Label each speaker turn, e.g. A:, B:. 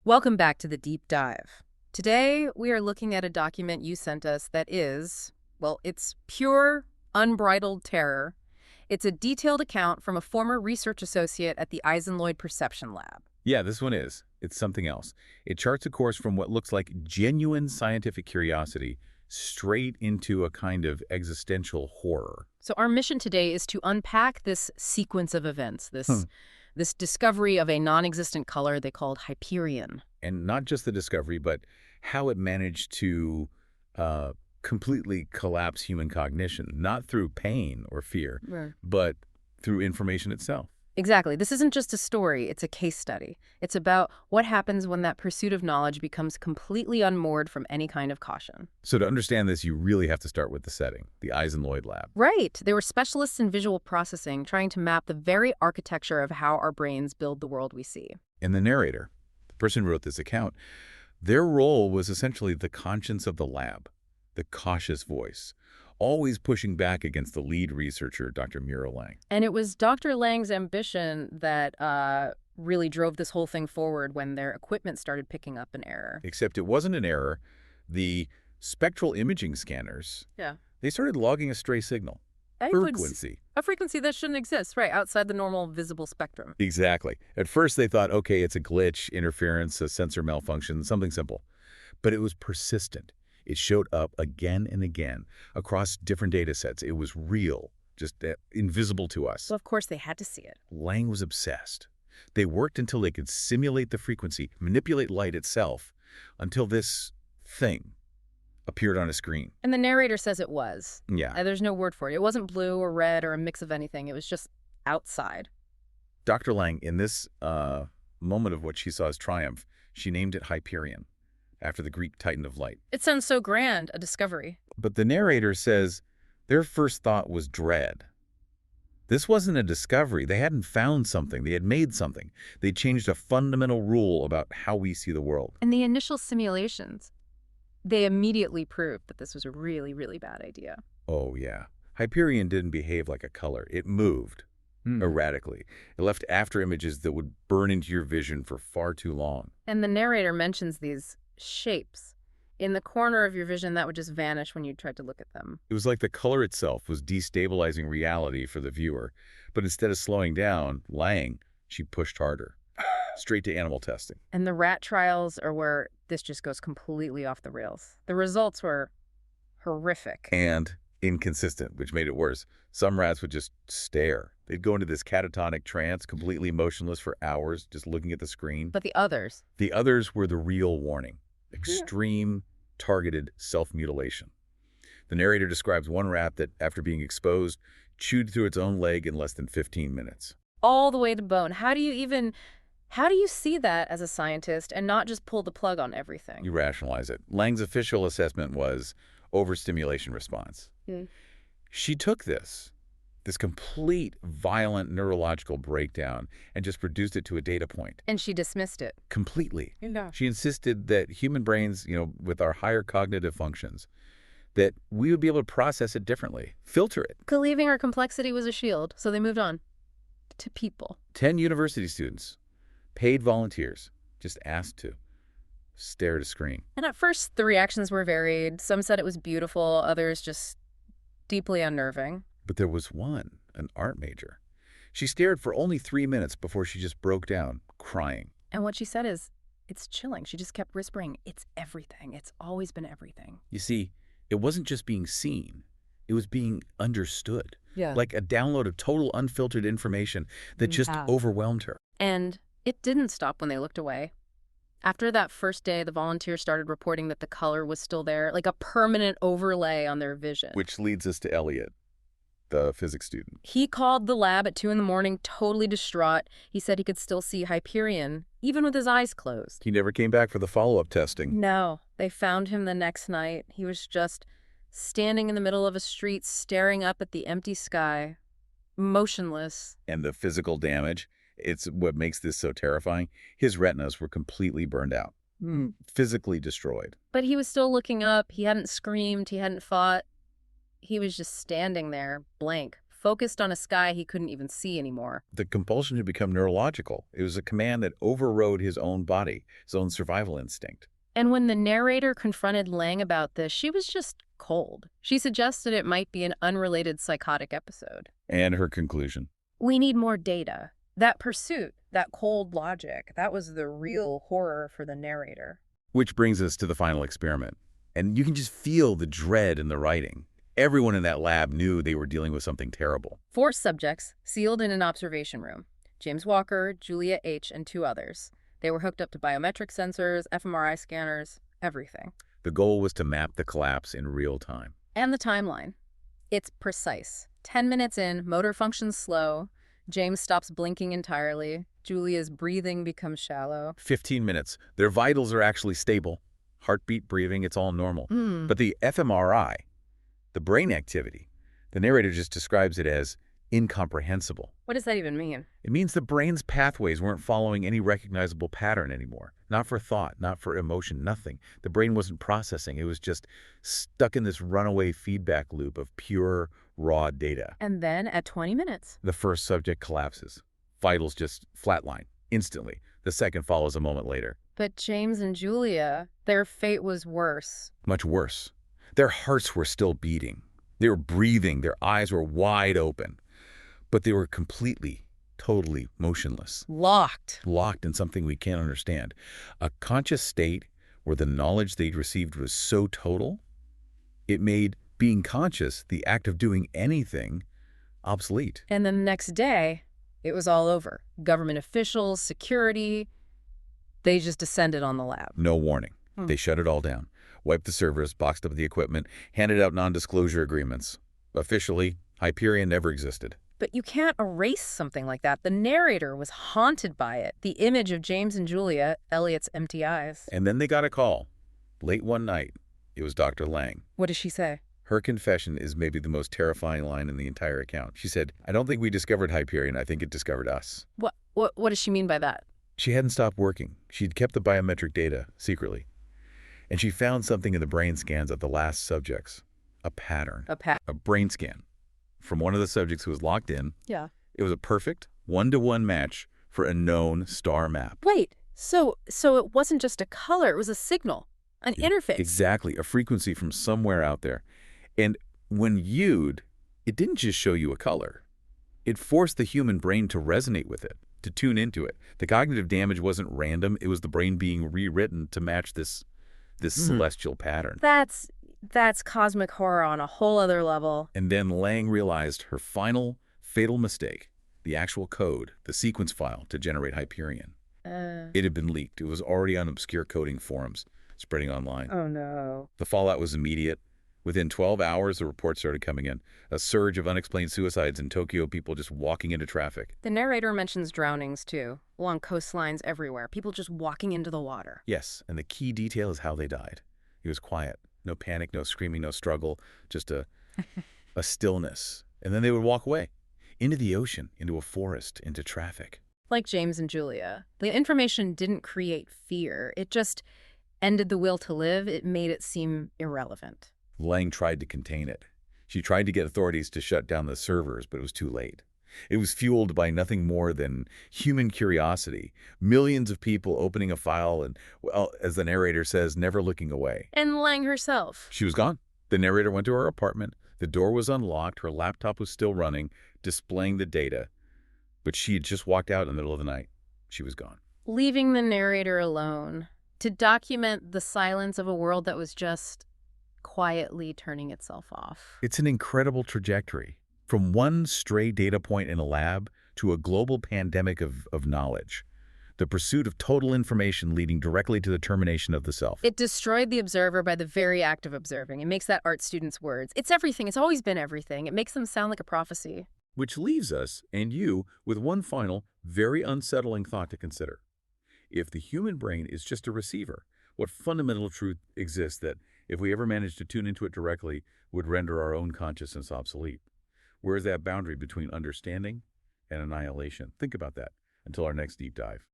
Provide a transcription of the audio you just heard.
A: Welcome back to the deep dive. Today, we are looking at a document you sent us that is, well, it's pure, unbridled terror. It's a detailed account from a former research associate at the Eisenloyd Perception Lab.
B: Yeah, this one is. It's something else. It charts a course from what looks like genuine scientific curiosity straight into a kind of existential horror.
A: So our mission today is to unpack this sequence of events, this discovery of a non-existent color they called Hyperion.
B: And not just the discovery, but how it managed to completely collapse human cognition, not through pain or fear,
A: Right.
B: but through information itself.
A: Exactly. This isn't just a story, it's a case study. It's about what happens when that pursuit of knowledge becomes completely unmoored from any kind of caution.
B: So to understand this, you really have to start with the setting, the Eisenloyd lab.
A: Right. They were specialists in visual processing, trying to map the very architecture of how our brains build the world we see.
B: And the narrator, the person who wrote this account, their role was essentially the conscience of the lab, the cautious voice, always pushing back against the lead researcher, Dr. Muriel Lang.
A: And it was Dr. Lang's ambition that really drove this whole thing forward when their equipment started picking up an error.
B: Except it wasn't an error. The spectral imaging scanners, they started logging a stray signal. Frequency.
A: A frequency that shouldn't exist, right, outside the normal visible spectrum.
B: Exactly. At first they thought, okay, it's a glitch, interference, a sensor malfunction, something simple. But it was persistent. It showed up again and again across different data sets. It was real, just invisible to us.
A: So of course they had to see it.
B: Lang was obsessed. They worked until they could simulate the frequency, manipulate light itself, until this thing appeared on a screen.
A: And the narrator says it was.
B: Yeah.
A: There's no word for it. It wasn't blue or red or a mix of anything. It was just outside.
B: Dr. Lang, in this moment of what she saw as triumph, she named it Hyperion, after the Greek titan of light.
A: It sounds so grand, a discovery.
B: But the narrator says their first thought was dread. This wasn't a discovery. They hadn't found something. They had made something. They changed a fundamental rule about how we see the world.
A: In the initial simulations, they immediately proved that this was a really, really bad idea.
B: Oh, yeah. Hyperion didn't behave like a color. It moved erratically. It left after images that would burn into your vision for far too long.
A: And the narrator mentions these shapes in the corner of your vision that would just vanish when you tried to look at them.
B: It was like the color itself was destabilizing reality for the viewer. But instead of slowing down, Lang, she pushed harder, straight to animal testing.
A: And the rat trials are where this just goes completely off the rails. The results were horrific.
B: And inconsistent, which made it worse. Some rats would just stare. They'd go into this catatonic trance, completely motionless for hours, just looking at the screen.
A: But the others?
B: The others were the real warning. Extreme, targeted self-mutilation. The narrator describes one rat that, after being exposed, chewed through its own leg in less than 15 minutes.
A: All the way to bone. How do you see that as a scientist and not just pull the plug on everything?
B: You rationalize it. Lang's official assessment was overstimulation response. She took this complete violent neurological breakdown and just reduced it to a data point.
A: And she dismissed it.
B: Completely.
A: Yeah.
B: She insisted that human brains, with our higher cognitive functions, that we would be able to process it differently, filter it.
A: Believing our complexity was a shield, so they moved on to people.
B: 10 university students, paid volunteers, just asked to stare at a screen.
A: And at first, the reactions were varied. Some said it was beautiful, others just deeply unnerving.
B: But there was one, an art major. She stared for only 3 minutes before she just broke down, crying.
A: And what she said is, it's chilling. She just kept whispering, it's everything. It's always been everything.
B: You see, it wasn't just being seen. It was being understood.
A: Yeah.
B: Like a download of total unfiltered information that just overwhelmed her.
A: And it didn't stop when they looked away. After that first day, the volunteers started reporting that the color was still there, like a permanent overlay on their vision.
B: Which leads us to Elliot, the physics student.
A: He called the lab at 2 a.m, totally distraught. He said he could still see Hyperion, even with his eyes closed.
B: He never came back for the follow-up testing.
A: No. They found him the next night. He was just standing in the middle of a street, staring up at the empty sky, motionless.
B: And the physical damage, it's what makes this so terrifying. His retinas were completely burned out, physically destroyed.
A: But he was still looking up. He hadn't screamed. He hadn't fought. He was just standing there, blank, focused on a sky he couldn't even see anymore.
B: The compulsion had become neurological. It was a command that overrode his own body, his own survival instinct.
A: And when the narrator confronted Lang about this, she was just cold. She suggested it might be an unrelated psychotic episode.
B: And her conclusion?
A: We need more data. That pursuit, that cold logic, that was the real horror for the narrator.
B: Which brings us to the final experiment. And you can just feel the dread in the writing. Everyone in that lab knew they were dealing with something terrible.
A: 4 subjects sealed in an observation room. James Walker, Julia H., and 2 others. They were hooked up to biometric sensors, fMRI scanners, everything.
B: The goal was to map the collapse in real time.
A: And the timeline. It's precise. 10 minutes in, motor functions slow. James stops blinking entirely. Julia's breathing becomes shallow.
B: 15 minutes. Their vitals are actually stable. Heartbeat, breathing, it's all normal. But the fMRI, the brain activity, the narrator just describes it as incomprehensible.
A: What does that even mean?
B: It means the brain's pathways weren't following any recognizable pattern anymore. Not for thought, not for emotion, nothing. The brain wasn't processing. It was just stuck in this runaway feedback loop of pure, raw data.
A: And then at 20 minutes.
B: The first subject collapses. Vitals just flatline instantly. The second follows a moment later.
A: But James and Julia, their fate was worse.
B: Much worse. Their hearts were still beating. They were breathing. Their eyes were wide open. But they were completely, totally motionless.
A: Locked.
B: Locked in something we can't understand. A conscious state where the knowledge they'd received was so total, it made being conscious, the act of doing anything, obsolete.
A: And then the next day, it was all over. Government officials, security, they just descended on the lab.
B: No warning. They shut it all down. Wiped the servers, boxed up the equipment, handed out non-disclosure agreements. Officially, Hyperion never existed.
A: But you can't erase something like that. The narrator was haunted by it. The image of James and Julia, Elliot's empty eyes.
B: And then they got a call. Late one night. It was Dr. Lang.
A: What does she say?
B: Her confession is maybe the most terrifying line in the entire account. She said, "I don't think we discovered Hyperion. I think it discovered us."
A: What does she mean by that?
B: She hadn't stopped working. She'd kept the biometric data secretly. And she found something in the brain scans of the last subjects. A pattern. A brain scan. From one of the subjects who was locked in.
A: Yeah.
B: It was a perfect one-to-one match for a known star map.
A: Wait, so it wasn't just a color, it was a signal, an interface.
B: Exactly, a frequency from somewhere out there. And when viewed, it didn't just show you a color. It forced the human brain to resonate with it, to tune into it. The cognitive damage wasn't random. It was the brain being rewritten to match this celestial pattern.
A: That's cosmic horror on a whole other level.
B: And then Lang realized her final fatal mistake, the actual code, the sequence file to generate Hyperion. It had been leaked. It was already on obscure coding forums, spreading online.
A: Oh, no.
B: The fallout was immediate. Within 12 hours, the reports started coming in. A surge of unexplained suicides in Tokyo, people just walking into traffic.
A: The narrator mentions drownings, too, along coastlines everywhere, people just walking into the water.
B: Yes, and the key detail is how they died. It was quiet. No panic, no screaming, no struggle, just a stillness. And then they would walk away, into the ocean, into a forest, into traffic.
A: Like James and Julia. The information didn't create fear. It just ended the will to live. It made it seem irrelevant.
B: Lang tried to contain it. She tried to get authorities to shut down the servers, but it was too late. It was fueled by nothing more than human curiosity. Millions of people opening a file and, well, as the narrator says, never looking away.
A: And Lang herself.
B: She was gone. The narrator went to her apartment. The door was unlocked. Her laptop was still running, displaying the data. But she had just walked out in the middle of the night. She was gone.
A: Leaving the narrator alone to document the silence of a world that was just quietly turning itself off.
B: It's an incredible trajectory. From one stray data point in a lab to a global pandemic of knowledge. The pursuit of total information leading directly to the termination of the self.
A: It destroyed the observer by the very act of observing. It makes that art student's words. It's everything. It's always been everything. It makes them sound like a prophecy.
B: Which leaves us, and you, with one final, very unsettling thought to consider. If the human brain is just a receiver, what fundamental truth exists that, if we ever managed to tune into it directly, would render our own consciousness obsolete? Where is that boundary between understanding and annihilation? Think about that until our next deep dive.